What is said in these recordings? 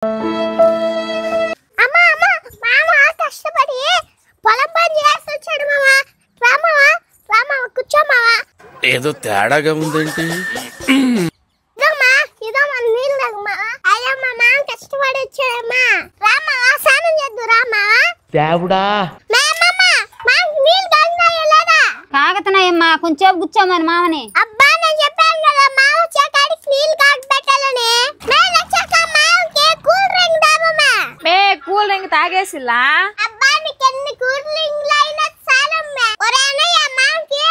అమ్మా అమ్మా మామ కష్టపడి పొలం పని చేసి వచ్చాడు మామ. రామా రామా కూర్చో మామ. ఏదో తేడాగా ఉందేంటి? ఇదో మన నీళ్ళు మామ. అయ్యా మా మామ కష్టపడి వచ్చాడమ్మా. రామా స్నానం చేద్దు రామా. దేవుడా కాగతున్నాయమ్మా, కొంచెం కూర్చోమని మామని. అబ్బా నేను చెప్పాను కదా మామ చెకాడికి నీళ్ళు కాగి పెట్టాలని. కూల్ డ్రింక్ దామమ్మా. కూల్ డ్రింక్ తాగేసిలా? అబ్బా నీకు ఎన్ని కూల్ డ్రింక్లు అయినా చాలమ్మా. ఒరే అన్నయ్య మామకి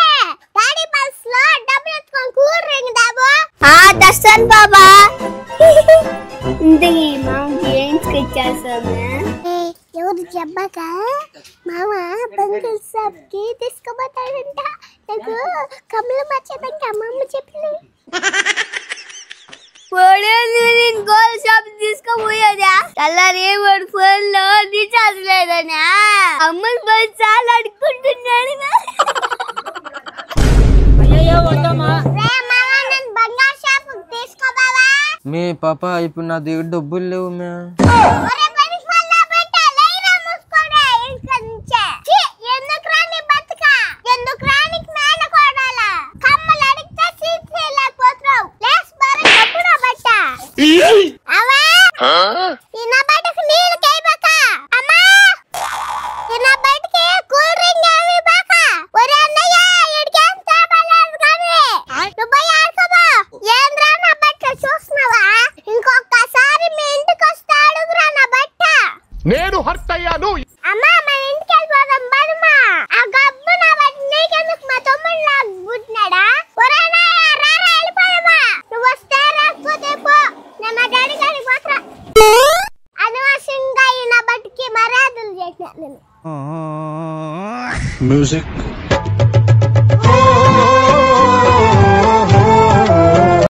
డాడీ పల్స్ లో డబ్బులు ఎత్తుకొని కూల్ డ్రింక్ దాబో. దర్శన్ బాబా ఇంతకీ మామకి ఏం స్కెచ్ చేస్తామా? ఎవరు చెప్పక మామ బంకుల్ సాబ్ కి తీసుకుపోతాడంట. నాకు కమల మర్చిపోయాక అమ్మమ్మ చెప్పింది. గోల్ షాప్ తీసుకుపోయేదా తెల్లారి ఫోన్ లో రీఛార్జ్ లేదనా అమ్మని పోయి చాలా అడుక్కుంటున్నాడు. బంగారు షాప్ తీసుకోబావా. మీ పాప ఇప్పుడు నా దగ్గర డబ్బులు లేవు మే. నేను హర్ట్ అయ్యాను. అమ్మా మన ఇంటికి వెళ్ళిపోదాం బడుమా. ఆ గబ్బు నా బట్టి నీకెందుకు మా తమ్ముడు నాకు పుట్టినాడా? ఒరేనా రారా వెళ్ళిపోదామా. నువ్వు వస్తే రాకపోతే పో. నేను మా డాడీ గారికి పోతా. అనవసరంగా ఈ నా బట్టికి మర్యాదలు చేసినా నేను. మ్యూజిక్